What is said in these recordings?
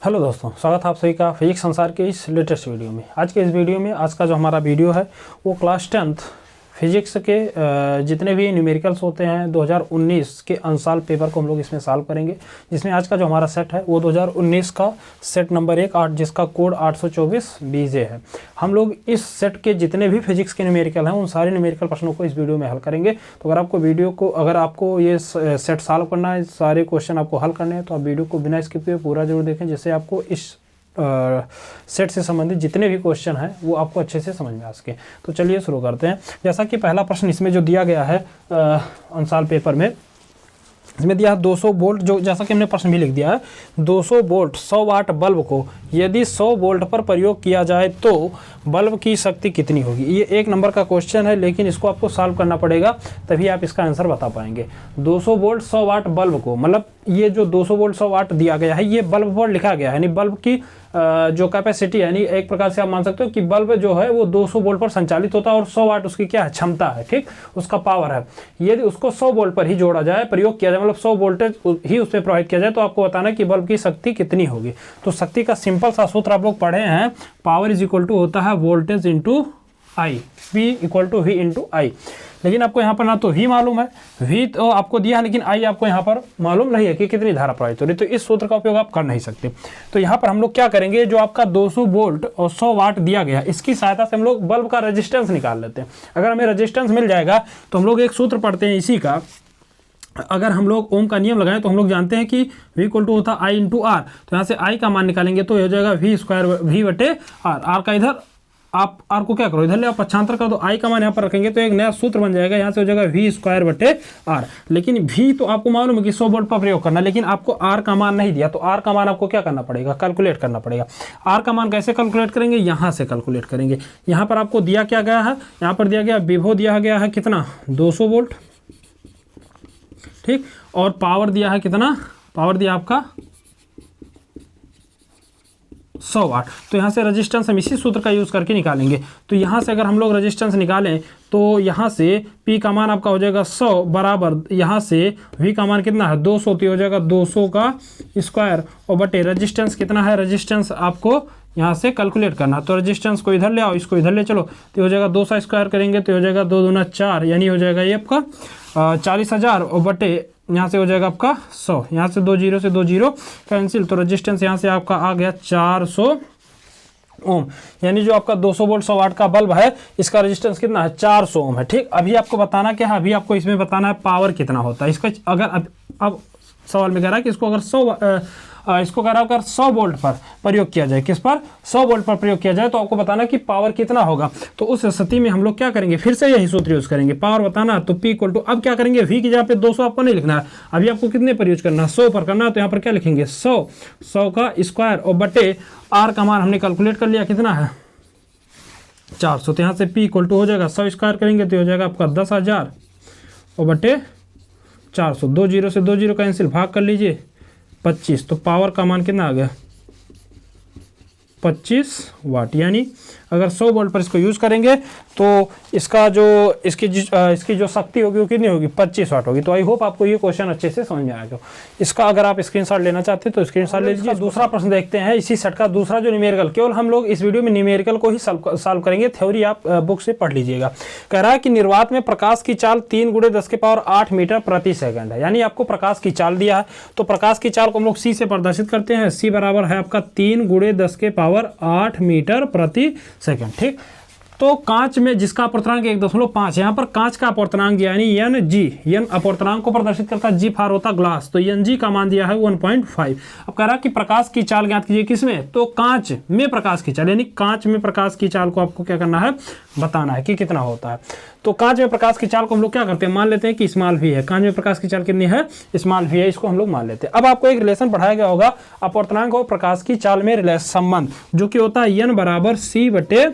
Hello दोस्तों, स्वागत है आप सभी का फिजिक्स संसार के इस लेटेस्ट वीडियो में। आज के इस वीडियो में आज का जो हमारा वीडियो है वो क्लास 10th फिजिक्स के जितने भी न्यूमेरिकल्स होते हैं 2019 के अंसाल पेपर को हम लोग इसमें सॉल्व करेंगे। जिसमें आज का जो हमारा सेट है वो 2019 का सेट नंबर 1 जिसका कोड 824 BJ है। हम लोग इस सेट के जितने भी फिजिक्स के न्यूमेरिकल हैं उन सारे न्यूमेरिकल प्रश्नों को इस वीडियो में हल करेंगे। तो अगर आपको ये सेट सॉल्व करना है, सारे क्वेश्चन आपको हल करने हैं, तो आप वीडियो को बिना स्किप किए पूरा जरूर देखें, जिससे आपको इस सेट से संबंधित जितने भी क्वेश्चन हैं वो आपको अच्छे से समझ में आ सके। तो चलिए शुरू करते हैं। जैसा कि पहला प्रश्न इसमें जो दिया गया है अंसाल पेपर में, इसमें दिया है 200 वोल्ट, जो जैसा कि हमने प्रश्न भी लिख दिया है, 200 वोल्ट 100 वाट बल्ब को यदि 100 वोल्ट पर प्रयोग किया जाए तो बल्ब की शक्ति कितनी होगी। ये 1 नंबर का क्वेश्चन है, लेकिन इसको आपको सॉल्व करना पड़ेगा, तभी आप इसका आंसर बता पाएंगे। 200 वोल्ट 100 वाट बल्ब को, मतलब ये जो 200 वोल्ट 100 वाट दिया गया है ये बल्ब पर लिखा गया है, यानी बल्ब की जो कैपेसिटी है, यानी एक प्रकार से आप मान सकते हो कि बल्ब जो है वो 200 वोल्ट पर संचालित होता है और 100 वाट उसकी क्या है, क्षमता है, ठीक, उसका पावर है। यदि उसको 100 वोल्ट पर ही जोड़ा जाए, प्रयोग किया जाए, मतलब 100 वोल्टेज ही उस पर प्रवाहित किया जाए, तो आपको बताना है कि बल्ब की शक्ति कितनी होगी। तो शक्ति का सिंपल सा सूत्र आप लोग पढ़े हैं, पावर इज इक्वल टू होता है voltage into I, V equal to V into I. लेकिन आपको यहाँ पर ना तो V मालूम है, V तो आपको दिया है, लेकिन I आपको यहाँ पर मालूम नहीं है कि कितनी धारा प्रवाहित हो रही है, तो इस सूत्र का उपयोग आप कर नहीं सकते। तो यहाँ पर हम लोग क्या करेंगे, जो आपका 200 वोल्ट और 100 वाट दिया गया, इसकी सहायता से हम लोग बल्ब का रेजिस्टेंस निकाल लेते हैं। अगर हमें रेजिस्टेंस मिल जाएगा तो हम लोग एक सूत्र पढ़ते हैं इसी का। अगर हम लोग ओम का नियम लगाएं तो हम लोग जानते हैं कि V इक्वल टू होता है I इंटू आर। तो यहाँ से I का मान निकालेंगे तो हो जाएगा V स्क्वायर V बटे आर। आर का इधर आप आर को क्या करो, इधर ले आप पक्षांतर कर दो, I का मान यहाँ पर रखेंगे तो एक नया सूत्र बन जाएगा, यहाँ से हो जाएगा V स्क्वायर बटे आर। लेकिन V तो आपको मालूम है कि 100 वोल्ट पर प्रयोग करना, लेकिन आपको R का मान नहीं दिया, तो R का मान आपको क्या करना पड़ेगा, कैलकुलेट करना पड़ेगा। R का मान कैसे कैलकुलेट करेंगे, यहाँ से कैलकुलेट करेंगे। यहाँ पर आपको दिया क्या गया है, यहाँ पर दिया गया विभव दिया गया है कितना, 200 वोल्ट, ठीक, और पावर दिया है कितना, पावर दिया आपका 100 वाट। तो यहाँ से रेजिस्टेंस हम इसी सूत्र का यूज़ करके निकालेंगे। तो यहाँ से अगर हम लोग रेजिस्टेंस निकालें तो यहाँ से P का मान आपका हो जाएगा 100 बराबर, यहाँ से V का मान कितना है 200, तो हो जाएगा 200 का स्क्वायर और बटे रेजिस्टेंस कितना है, रेजिस्टेंस आपको यहाँ से कैलकुलेट करना। तो रेजिस्टेंस को इधर ले आओ, इसको इधर ले चलो, तो हो जाएगा 200 स्क्वायर करेंगे तो हो जाएगा 2 दूना 4, यानी हो जाएगा ये आपका 40,000 और बटे यहाँ से हो जाएगा आपका 100, यहाँ से 2 जीरो से 2 जीरो कैंसिल, तो रेजिस्टेंस यहाँ से आपका आ गया 400 ओम। यानी जो आपका 200 वोल्ट 100 वाट का बल्ब है इसका रेजिस्टेंस कितना है, 400 ओम है, ठीक। अभी आपको बताना क्या है, अभी आपको इसमें बताना है पावर कितना होता है इसका। अगर अब सवाल में कह रहा है कि इसको अगर इसको कह रहा है अगर 100 वोल्ट पर प्रयोग किया जाए, किस पर, 100 वोल्ट पर प्रयोग किया जाए, तो आपको बताना कि पावर कितना होगा। तो उस स्थिति में हम लोग क्या करेंगे, फिर से यही सूत्र यूज करेंगे, पावर बताना तो P इक्वल टू, अब क्या करेंगे, V की जगह पे 200 आपको नहीं लिखना है, अभी आपको कितने पर यूज करना है, 100 पर करना है, तो यहाँ पर क्या लिखेंगे 100 का स्क्वायर और बटे R का मान हमने कैलकुलेट कर लिया कितना है 400। तो यहाँ से P इक्वल टू हो जाएगा 100 स्क्वायर करेंगे तो हो जाएगा आपका 10,000 और बटे 400, 2 जीरो से 2 जीरो कैंसिल, भाग कर लीजिए 25, तो पावर का मान कितना आ गया 25 वाट। यानी अगर 100 वोल्ट पर इसको यूज़ करेंगे तो इसका जो इसकी जो शक्ति होगी वो कितनी होगी, 25 वाट होगी। तो आई होप आपको ये क्वेश्चन अच्छे से समझ में आएगा। इसका अगर आप स्क्रीनशॉट लेना चाहते हैं तो स्क्रीनशॉट ले लीजिए। दूसरा प्रश्न देखते हैं इसी सेट का, दूसरा जो न्यूमेरिकल, केवल हम लोग इस वीडियो में न्यूमेरिकल को ही सॉल्व करेंगे, थ्योरी आप बुक से पढ़ लीजिएगा। कह रहा है कि निर्वात में प्रकाश की चाल 3 × 10⁸ मीटर प्रति सेकंड है। यानी आपको प्रकाश की चाल दिया है, तो प्रकाश की चाल को हम लोग C से प्रदर्शित करते हैं। C बराबर है आपका 3 × 10⁸ मीटर प्रति सेकंड, ठीक। तो कांच में जिसका अपर्तनांक 1.5, यहाँ पर कांच का अपर्तनांक यानी Ng अपर्तनांक को प्रदर्शित करता है, G फॉर होता ग्लास, तो Ng का मान दिया है 1.5। अब कह रहा है कि प्रकाश की चाल ज्ञात कीजिए, किसमें, तो कांच में प्रकाश की चाल, यानी कांच में प्रकाश की चाल को आपको क्या करना है, बताना है कि कितना होता है। तो कांच में प्रकाश की चाल को हम लोग क्या करते हैं, मान लेते हैं कि स्मॉल v है, कांच में प्रकाश की चाल कितनी है, स्मॉल v है, इसको हम लोग मान लेते हैं। अब आपको एक रिलेशन पढ़ाया गया होगा अपर्तनांक और प्रकाश की चाल में संबंध, जो कि होता है n बराबर C बटे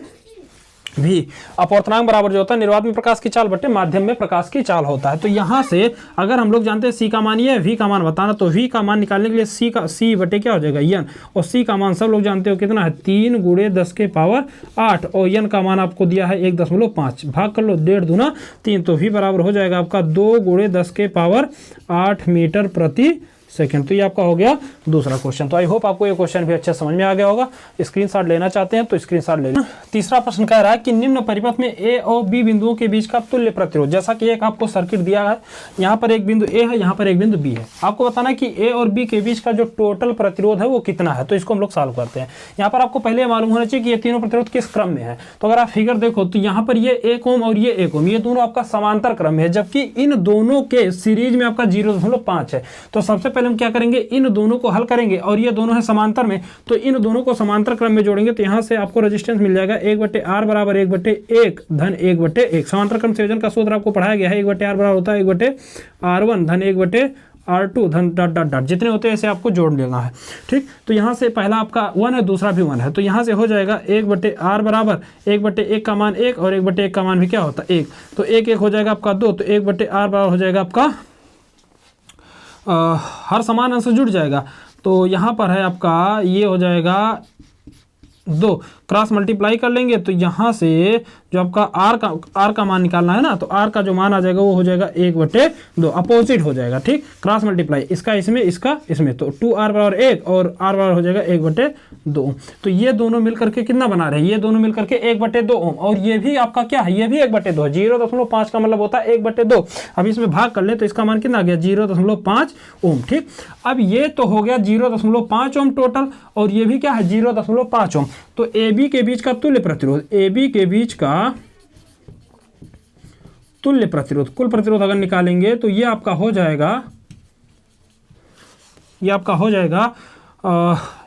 V। अपर्तनांक बराबर जो होता है निर्वात में प्रकाश की चाल बटे माध्यम में प्रकाश की चाल होता है। तो यहाँ से अगर हम लोग जानते हैं C का मान ये है, V का मान बताना, तो V का मान निकालने के लिए C बटे क्या हो जाएगा n, और C का मान सब लोग जानते हो कितना है 3 × 10⁸, और n का मान आपको दिया है 1.5, भाग कर लो 1.5 दूना 3, तो V बराबर हो जाएगा आपका 2 × 10⁸ मीटर प्रति सेकंड। तो ये आपका हो गया दूसरा क्वेश्चन। तो आई होप आपको ये क्वेश्चन भी अच्छे समझ में आ गया होगा। स्क्रीनशॉट लेना चाहते हैं तो स्क्रीनशॉट ले लें। तीसरा प्रश्न कह रहा है कि निम्न परिपथ में ए और बी बिंदुओं के बीच का तुल्य प्रतिरोध, जैसा कि एक आपको सर्किट दिया है, यहाँ पर एक बिंदु ए है, यहाँ पर एक बिंदु बी है, आपको बताना है कि ए और बी के बीच का जो टोटल प्रतिरोध है वो कितना है। तो इसको हम लोग सॉल्व करते हैं। यहाँ पर आपको पहले मालूम होना चाहिए कि ये तीनों प्रतिरोध किस क्रम में है। तो अगर आप फिगर देखो तो यहाँ पर ये 1 ओम और ये 1 ओम, ये दोनों आपका समांतर क्रम में है, जबकि इन दोनों के सीरीज में आपका 0.5 है। तो सबसे पहले हम क्या करेंगे, इन दोनों को हल करेंगे और ये दोनों है समांतर में, तो इन दोनों को समांतर क्रम में जोड़ेंगे। तो यहाँ से आपको रेजिस्टेंस मिल जाएगा 1/r बराबर 1/1 धन 1/1। समांतर क्रम संयोजन का सूत्र आपको पढ़ाया गया है, 1/r बराबर होता है 1/r1 धन 1/r2 धन डॉट डॉट डॉट, जितने होते हैं ऐसे आपको जोड़ लेना है। ठीक, तो यहाँ से पहला आपका 1 है, दूसरा भी 1 है, तो यहाँ से हो जाएगा 1/r बराबर 1/1 का मान 1 और 1/1 का मान भी क्या होता है 1। तो 1 हो जाएगा आपका 2, तो 1/r बराबर हो जाएगा आपका हर समान अंश जुड़ जाएगा। तो यहाँ पर है आपका ये हो जाएगा 2, क्रॉस मल्टीप्लाई कर लेंगे तो यहाँ से जो आपका r का मान निकालना है ना, तो r का जो मान आ जाएगा वो हो जाएगा 1/2, अपोजिट हो जाएगा। ठीक, क्रॉस मल्टीप्लाई इसका इसमें इसका इसमें, तो 2r बराबर 1 और r बराबर हो जाएगा 1/2। तो ये दोनों मिलकर के कितना बना रहे हैं, ये दोनों मिलकर के 1/2 ओम, और ये भी आपका क्या है, ये भी 1/2 है। 0.5 का मतलब होता है 1/2। अब इसमें भाग कर ले तो इसका मान कितना आ गया 0.5 ओम। ठीक, अब ये तो हो गया 0.5 ओम टोटल, और ये भी क्या है 0.5 ओम। तो ए बी के बीच का तुल्य प्रतिरोध, ए बी के बीच का तुल्य प्रतिरोध, कुल प्रतिरोध अगर निकालेंगे तो ये आपका हो जाएगा, ये आपका हो जाएगा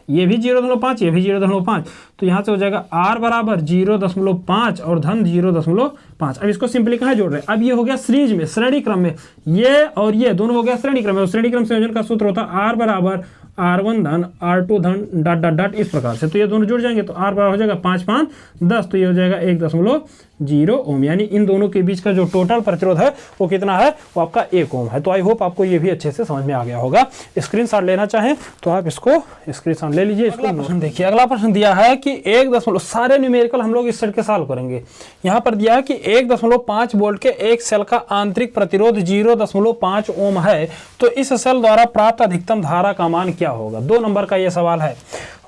ये भी 0.5, ये भी 0.5, तो यहाँ से हो जाएगा r बराबर 0.5 और धन 0.5। अब इसको सिंपली कहाँ जोड़ रहे हैं, अब ये हो गया सीरीज में, श्रेणी क्रम में, ये और ये दोनों हो गया श्रेणी क्रम में। श्रेणी क्रम संयोजन का सूत्र होता है r बराबर r1 धन r2 धन डॉट डॉट डॉट, इस प्रकार से। तो ये दोनों जुड़ जाएंगे तो r बराबर हो जाएगा 5 5 10, तो ये हो जाएगा 1.0 ओम, यानी इन दोनों के बीच का जो टोटल प्रतिरोध है वो कितना है, वो आपका 1 ओम है। तो आई होप आपको ये भी अच्छे से समझ में आ गया होगा। स्क्रीनशॉट लेना चाहें तो आप इसको स्क्रीनशॉट ले लीजिए। इसको प्रश्न देखिए, अगला प्रश्न दिया है कि 1 सारे न्यूमेरिकल हम लोग इस सेट के सॉल्व करेंगे। यहाँ पर दिया है कि 1.5 वोल्ट के एक सेल का आंतरिक प्रतिरोध 0.5 ओम है, तो इस सेल द्वारा प्राप्त अधिकतम धारा का मान क्या होगा। 2 नंबर का ये सवाल है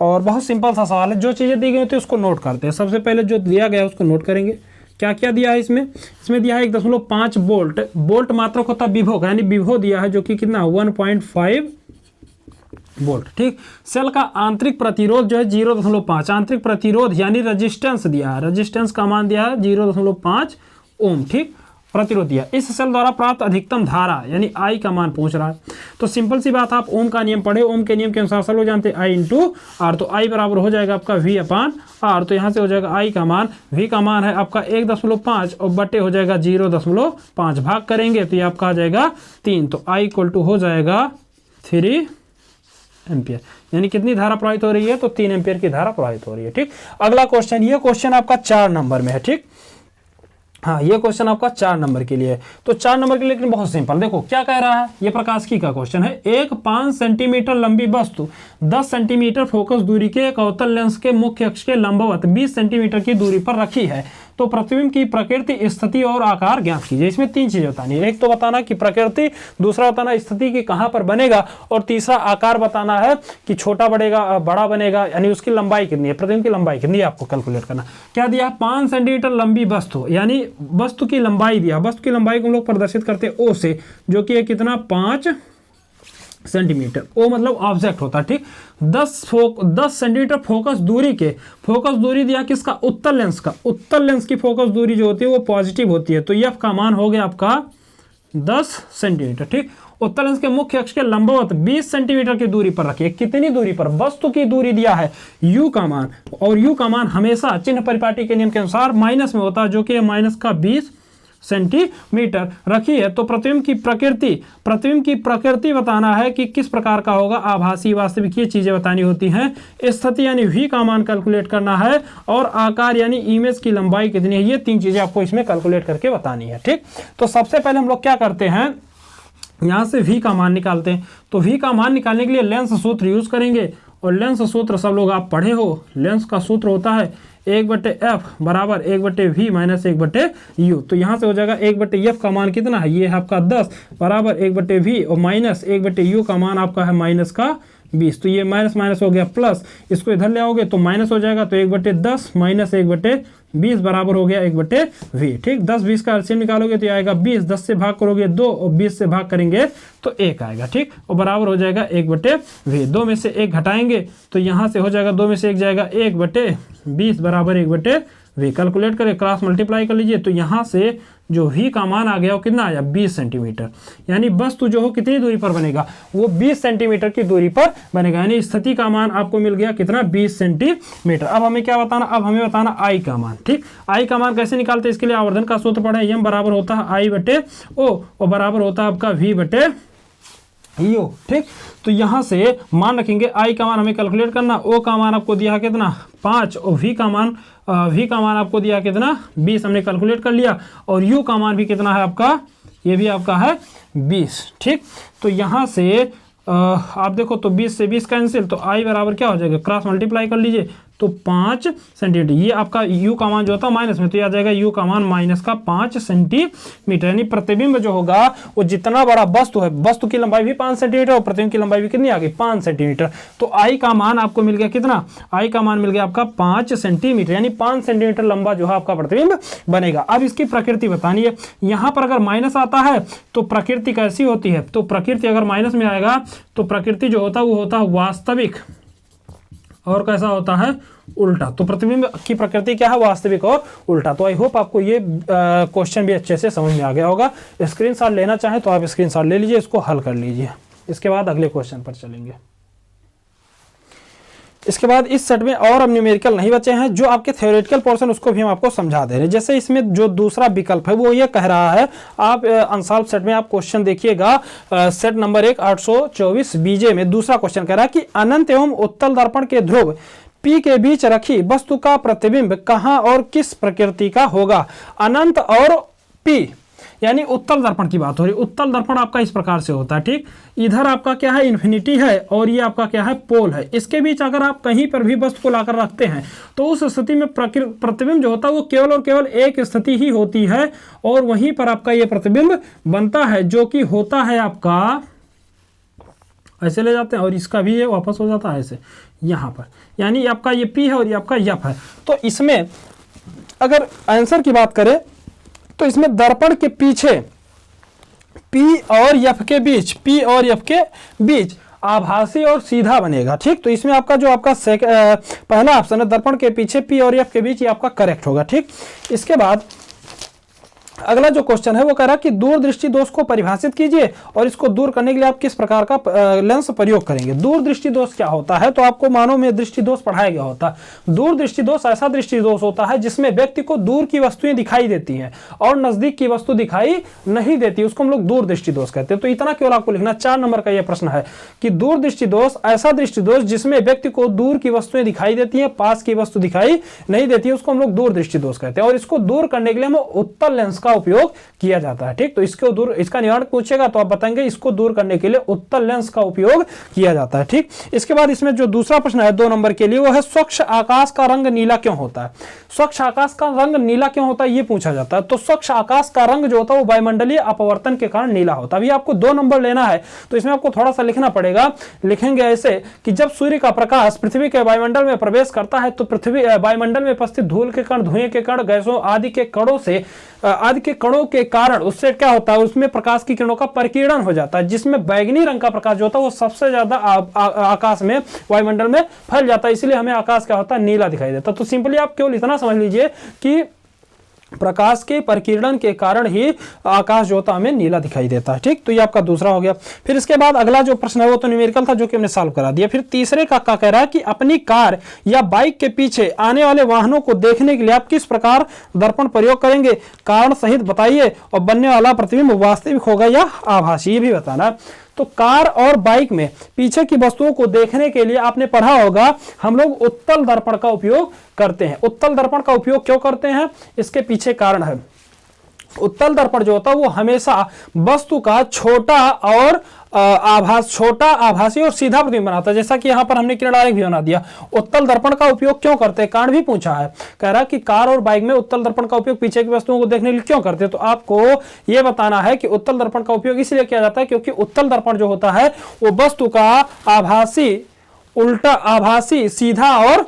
और बहुत सिंपल सा सवाल है। जो चीज़ें दी गई होती है उसको नोट करते हैं। सबसे पहले जो दिया गया है उसको नोट करेंगे। क्या क्या दिया है इसमें, इसमें दिया है 1.5 वोल्ट, वोल्ट मात्रक होता है विभव का, यानी विभव दिया है जो कि कितना 1.5 वोल्ट। ठीक, सेल का आंतरिक प्रतिरोध जो है 0.5, आंतरिक प्रतिरोध यानी रेजिस्टेंस दिया है, रेजिस्टेंस का मान दिया है 0.5 ओम। ठीक, प्रतिरोध दिया। इस सेल द्वारा प्राप्त अधिकतम धारा यानी I का मान पूछ रहा है। तो सिंपल सी बात, आप ओम का नियम पढ़े, ओम के नियम के अनुसार सब लोग जानते हैं I इंटू R, तो I बराबर हो जाएगा आपका V अपान R। तो यहाँ से हो जाएगा I का मान, V का मान है आपका 1.5 और बटे हो जाएगा 0.5, भाग करेंगे तो ये आपका आ जाएगा 3, तो I इक्वल टू हो जाएगा 3 एम्पियर, यानी कितनी धारा प्रवाहित हो रही है, तो 3 एम्पियर की धारा प्रवाहित हो रही है। ठीक, अगला क्वेश्चन, ये क्वेश्चन आपका 4 नंबर में है। ठीक, हाँ, ये क्वेश्चन आपका 4 नंबर के लिए है। तो 4 नंबर के लिए लेकिन बहुत सिंपल, देखो क्या कह रहा है, ये प्रकाशिकी का क्वेश्चन है। एक 5 सेंटीमीटर लंबी वस्तु 10 सेंटीमीटर फोकस दूरी के एक अवतल लेंस के मुख्य अक्ष के लंबवत 20 सेंटीमीटर की दूरी पर रखी है, तो प्रतिबिंब की प्रकृति, स्थिति और आकार ज्ञात कीजिए। इसमें 3 चीजें बतानी है, एक तो बताना कि प्रकृति, दूसरा बताना स्थिति की कहाँ पर बनेगा, और तीसरा आकार बताना है कि छोटा बढ़ेगा बड़ा बनेगा, यानी उसकी लंबाई कितनी है, प्रतिबिंब की लंबाई कितनी है आपको कैलकुलेट करना। क्या दिया, 5 सेंटीमीटर लंबी वस्तु, यानी वस्तु की लंबाई दिया, वस्तु की लंबाई को हम लोग प्रदर्शित करते हैं ओ से, जो कि है कितना 5 सेंटीमीटर, ओ मतलब ऑब्जेक्ट होता है। ठीक, 10 सेंटीमीटर फोकस दूरी के, फोकस दूरी दिया किसका, उत्तल लेंस का, उत्तल लेंस की फोकस दूरी जो होती है वो पॉजिटिव होती है, तो एफ का मान हो गया आपका 10 सेंटीमीटर। ठीक, उत्तल लेंस के मुख्य अक्ष के लंबवत 20 सेंटीमीटर की दूरी पर रखिए। कितनी दूरी पर, वस्तु की दूरी दिया है u का मान, और u का मान हमेशा चिन्ह परिपाटी के नियम के अनुसार माइनस में होता है, जो कि माइनस का 20 सेंटीमीटर रखी है। तो प्रतिबिंब की प्रकृति, प्रतिबिंब की प्रकृति बताना है कि किस प्रकार का होगा, आभासी वास्तविक, ये चीजें बतानी होती हैं। स्थिति यानी v का मान कैलकुलेट करना है, और आकार यानी इमेज की लंबाई कितनी है, ये 3 चीजें आपको इसमें कैलकुलेट करके बतानी है। ठीक, तो सबसे पहले हम लोग क्या करते हैं, यहाँ से v का मान निकालते हैं। तो v का मान निकालने के लिए लेंस सूत्र यूज करेंगे, और लेंस सूत्र सब लोग आप पढ़े हो, लेंस का सूत्र होता है 1/f बराबर 1/v माइनस 1/u। तो यहाँ से हो जाएगा 1/f का मान कितना है, ये है आपका 10 बराबर 1/v और माइनस 1/u का मान आपका है माइनस का 20। तो ये माइनस माइनस हो गया प्लस, इसको इधर ले आओगे तो माइनस हो जाएगा, तो 1/10 माइनस 1/20 बराबर हो गया 1/v। ठीक, 10-20 का एलसीएम निकालोगे तो आएगा 20, 10 से भाग करोगे 2 और 20 से भाग करेंगे तो 1 आएगा। ठीक, और बराबर हो जाएगा 1/v। 2 में से 1 घटाएंगे तो यहाँ से हो जाएगा 2 में से 1 जाएगा 1/20 बराबर 1/v। कैलकुलेट करें, क्रॉस मल्टीप्लाई कर लीजिए तो यहाँ से जो v का मान आ गया वो कितना आया 20 सेंटीमीटर। यानी वस्तु जो हो कितनी दूरी पर बनेगा, वो 20 सेंटीमीटर की दूरी पर बनेगा। यानी स्थिति का मान आपको मिल गया कितना 20 सेंटीमीटर। अब हमें क्या बताना, अब हमें बताना i का मान। ठीक, i का मान कैसे निकालते हैं, इसके लिए आवर्धन का सूत्र पढ़े, m बराबर होता है I/O और बराबर होता है आपका v/u। ठीक, तो यहाँ से मान रखेंगे, i का मान हमें कैलकुलेट करना, o का मान आपको दिया कितना 5 और v का मान आपको दिया कितना 20, हमने कैलकुलेट कर लिया। और u का मान भी कितना है आपका, ये भी आपका है 20। ठीक, तो यहाँ से आप देखो तो 20 से 20 कैंसिल, तो i बराबर क्या हो जाएगा, क्रॉस मल्टीप्लाई कर लीजिए तो 5 सेंटीमीटर। ये आपका u का मान जो होता है माइनस में, तो आ जाएगा u का मान माइनस का 5 सेंटीमीटर। यानी प्रतिबिंब जो होगा वो जितना बड़ा वस्तु है, वस्तु की लंबाई भी 5 सेंटीमीटर और प्रतिबिंब की लंबाई भी कितनी आ गई 5 सेंटीमीटर। तो i का मान आपको मिल गया कितना, i का मान मिल गया आपका 5 सेंटीमीटर, यानी 5 सेंटीमीटर लंबा जो है आपका प्रतिबिंब बनेगा। अब इसकी प्रकृति बतानी है, यहाँ पर अगर माइनस आता है तो प्रकृति कैसी होती है, तो प्रकृति अगर माइनस में आएगा तो प्रकृति जो होता है वो होता है वास्तविक, और कैसा होता है उल्टा। तो प्रतिबिंब की प्रकृति क्या है, वास्तविक और उल्टा। तो आई होप आपको ये क्वेश्चन भी अच्छे से समझ में आ गया होगा। स्क्रीनशॉट लेना चाहें तो आप स्क्रीनशॉट ले लीजिए, इसको हल कर लीजिए। इसके बाद अगले क्वेश्चन पर चलेंगे। इसके बाद इस सेट में और अब न्यूमेरिकल नहीं बचे हैं, जो आपके थ्योरेटिकल पोर्शन उसको भी हम आपको समझा दे रहे हैं। जैसे इसमें जो दूसरा विकल्प है वो ये कह रहा है, आप अनसॉल्व सेट में आप क्वेश्चन देखिएगा, सेट नंबर 1 824 बीजे में दूसरा क्वेश्चन कह रहा है कि अनंत एवं उत्तल दर्पण के ध्रुव P के बीच रखी वस्तु का प्रतिबिंब कहाँ और किस प्रकृति का होगा। अनंत और P यानी उत्तल दर्पण की बात हो रही है। उत्तल दर्पण आपका इस प्रकार से होता है। ठीक, इधर आपका क्या है इन्फिनिटी है और ये आपका क्या है पोल है। इसके बीच अगर आप कहीं पर भी वस्तु को लाकर रखते हैं तो उस स्थिति में प्रतिबिंब जो होता है वो केवल और केवल एक स्थिति ही होती है और वहीं पर आपका ये प्रतिबिंब बनता है, जो कि होता है आपका ऐसे ले जाते हैं और इसका भी ये वापस हो जाता है ऐसे यहाँ पर। यानी आपका ये P है और ये आपका F है। तो इसमें अगर आंसर की बात करें तो इसमें दर्पण के पीछे P और F के बीच, P और F के बीच आभासी और सीधा बनेगा। ठीक, तो इसमें आपका जो आपका पहला ऑप्शन है दर्पण के पीछे P और F के बीच, ये आपका करेक्ट होगा। ठीक, इसके बाद अगला जो क्वेश्चन है वो कह रहा है कि दूरदृष्टि दोष को परिभाषित कीजिए और इसको दूर करने के लिए आप किस प्रकार का लेंस प्रयोग करेंगे। दूरदृष्टि दोष क्या होता है, तो आपको मानव में दृष्टि दोष पढ़ाया गया होता है। दूरदृष्टि दोष ऐसा दृष्टि दोष होता है जिसमें व्यक्ति को दूर की वस्तुएं दिखाई देती हैं और नजदीक की वस्तु दिखाई नहीं देती, उसको हम लोग दूरदृष्टि दोष कहते हैं। तो इतना केवल आपको लिखना, 4 नंबर का यह प्रश्न है कि दूरदृष्टि दोष ऐसा दृष्टि दोष जिसमें व्यक्ति को दूर की वस्तुएं दिखाई देती है, पास की वस्तु दिखाई नहीं देती है, उसको हम लोग दूरदृष्टि दोष कहते हैं। और इसको दूर करने के लिए हम उत्तल लेंस का उपयोग किया जाता है। ठीक, तो इसको दूर, इसका निवारण पूछेगा तो आप बताएंगे इसको दूर करने के लिए उत्तल लेंस का उपयोग किया जाता है। ठीक, इसके बाद इसमें जो दूसरा प्रश्न है 2 नंबर के लिए वो है स्वच्छ आकाश का रंग नीला क्यों होता है। स्वच्छ आकाश का रंग नीला क्यों होता है ये पूछा जाता है। तो स्वच्छ आकाश का रंग जो होता है वो वायुमंडलीय अपवर्तन के कारण नीला होता है। अभी आपको 2 नंबर लेना है तो इसमें आपको थोड़ा सा लिखना पड़ेगा। लिखेंगे ऐसे कि जब सूर्य का प्रकाश पृथ्वी के वायुमंडल में प्रवेश करता है तो पृथ्वी वायुमंडल में उपस्थित धूल के कण, धुएं के कण, गैसों आदि के कणों के कारण उससे क्या होता है, उसमें प्रकाश की किरणों का परिकीर्णन हो जाता है, जिसमें बैगनी रंग का प्रकाश जो होता है वो सबसे ज्यादा आकाश में, वायुमंडल में फैल जाता है, इसलिए हमें आकाश क्या होता है नीला दिखाई देता है। तो सिंपली आप केवल इतना समझ लीजिए कि प्रकाश के परिकीर्णन के कारण ही आकाश जो होता है हमें नीला दिखाई देता है। ठीक, तो ये आपका दूसरा हो गया। फिर इसके बाद अगला जो प्रश्न है वो तो न्यूमेरिकल था जो कि हमने सॉल्व करा दिया। फिर तीसरे का कह रहा है कि अपनी कार या बाइक के पीछे आने वाले वाहनों को देखने के लिए आप किस प्रकार दर्पण प्रयोग करेंगे, कारण सहित बताइए और बनने वाला प्रतिबिंब वास्तविक होगा या आभासी, ये भी बताना। तो कार और बाइक में पीछे की वस्तुओं को देखने के लिए आपने पढ़ा होगा हम लोग उत्तल दर्पण का उपयोग करते हैं। उत्तल दर्पण का उपयोग क्यों करते हैं, इसके पीछे कारण है। उत्तल दर्पण जो होता है वो हमेशा वस्तु का छोटा और छोटा, आभासी और सीधा प्रतिबिंब बनाता है। जैसा कि यहाँ पर हमने किरण आरेख भी बना दिया। उत्तल दर्पण का उपयोग क्यों करते हैं, कारण भी पूछा है। कह रहा है कि कार और बाइक में उत्तल दर्पण का उपयोग पीछे की वस्तुओं को देखने के लिए क्यों करते हैं, तो आपको यह बताना है कि उत्तल दर्पण का उपयोग इसलिए किया जाता है क्योंकि उत्तल दर्पण जो होता है वो वस्तु का आभासी, उल्टा, आभासी, सीधा और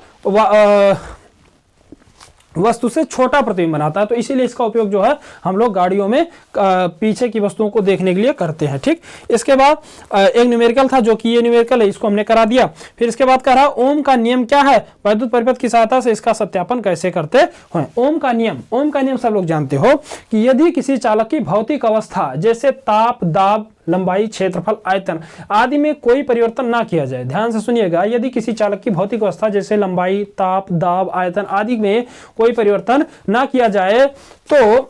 वस्तु से छोटा प्रतिबिंब बनाता है। तो इसीलिए इसका उपयोग जो है हम लोग गाड़ियों में पीछे की वस्तुओं को देखने के लिए करते हैं। ठीक, इसके बाद एक न्यूमेरिकल था जो कि ये न्यूमेरिकल है, इसको हमने करा दिया। फिर इसके बाद कह रहा ओम का नियम क्या है, वैद्युत परिपथ की सहायता से इसका सत्यापन कैसे करते हैं। ओम का नियम सब लोग जानते हो कि यदि किसी चालक की भौतिक अवस्था जैसे ताप, दाब, लंबाई, क्षेत्रफल, आयतन आदि में कोई परिवर्तन ना किया जाए, ध्यान से सुनिएगा, यदि किसी चालक की भौतिक अवस्था जैसे लंबाई, ताप, दाब, आयतन आदि में कोई परिवर्तन ना किया जाए तो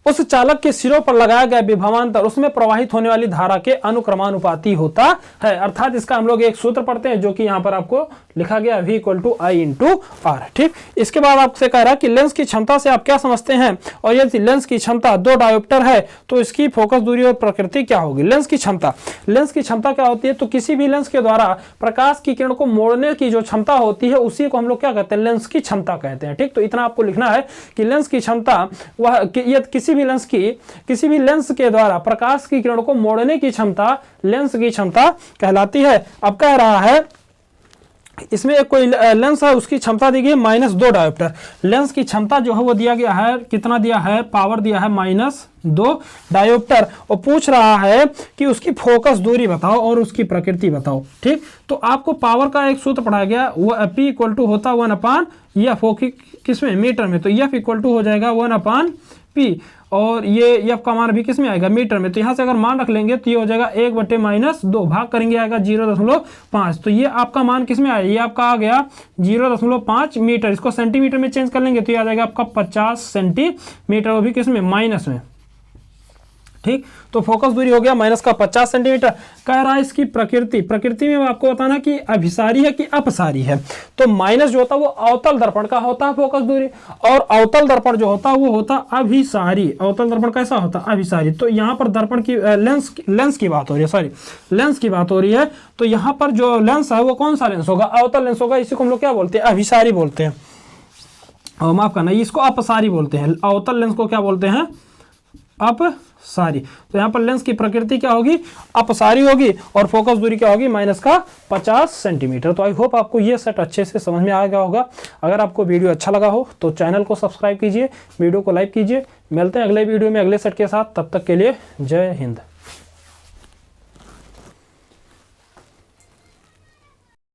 उस चालक के सिरों पर लगाया गया विभवांतर उसमें प्रवाहित होने वाली धारा के अनुक्रमानुपाती होता है। अर्थात इसका हम लोग एक सूत्र पढ़ते हैं जो कि यहां पर आपको लिखा गया V = I × R। ठीक, इसके बाद आपसे कह रहा है कि लेंस की क्षमता से आप क्या समझते हैं, और यदि लेंस की क्षमता 2 डायोप्टर है तो इसकी फोकस दूरी और प्रकृति क्या होगी। लेंस की क्षमता क्या होती है, तो किसी भी लेंस के द्वारा प्रकाश की किरण को मोड़ने की जो क्षमता होती है उसी को हम लोग क्या कहते हैं, लेंस की क्षमता कहते हैं। ठीक, तो इतना आपको लिखना है कि लेंस की क्षमता वह किसी भी लेंस के द्वारा प्रकाश की किरण को मोड़ने की क्षमता लेंस की क्षमता कहलाती है। अब कह रहा है इसमें एक कोई लेंस है, उसकी क्षमता दी गई है -2 डायोप्टर। लेंस की क्षमता जो है वो दिया गया है, कितना दिया है, पावर दिया है -2 डायोप्टर, और पूछ रहा है कि उसकी फोकस दूरी बताओ और उसकी प्रकृति बताओ। ठीक, तो आपको पावर का एक सूत्र पढ़ाया गया, वो P = होता 1/F, किसमें, मीटर में, तो F = हो जाएगा 1/P, और ये F का मान भी किस में आएगा, मीटर में। तो यहाँ से अगर मान रख लेंगे तो ये हो जाएगा 1/-2, भाग करेंगे आएगा 0.5, तो ये आपका मान किस में आया, ये आपका आ गया 0.5 मीटर। इसको सेंटीमीटर में चेंज कर लेंगे तो ये आ जाएगा आपका 50 सेंटीमीटर, वो भी किस में, माइनस में। ठीक, तो फोकस दूरी हो गया -50 सेंटीमीटर। कह रहा है इसकी प्रकृति में आपको बताना कि अभिसारी है कि अपसारी है। तो माइनस जो होता है वो अवतल दर्पण का होता है फोकस दूरी, और अवतल दर्पण जो होता है वो होता अभिसारी। अवतल दर्पण कैसा होता है, अभिसारी। तो यहाँ पर दर्पण की लेंस की बात हो रही है, लेंस की बात हो रही है। तो यहाँ पर जो लेंस है वो कौन सा लेंस होगा, अवतल लेंस होगा। इसी को हम लोग क्या बोलते हैं, अभिसारी बोलते हैं, और माफ करना इसको अपसारी बोलते हैं। अवतल लेंस को क्या बोलते हैं, अपसारी। तो यहाँ पर लेंस की प्रकृति क्या होगी, अपसारी होगी, और फोकस दूरी क्या होगी, -50 सेंटीमीटर। तो आई होप आपको ये सेट अच्छे से समझ में आ गया होगा। अगर आपको वीडियो अच्छा लगा हो तो चैनल को सब्सक्राइब कीजिए, वीडियो को लाइक कीजिए। मिलते हैं अगले वीडियो में अगले सेट के साथ, तब तक के लिए जय हिंद।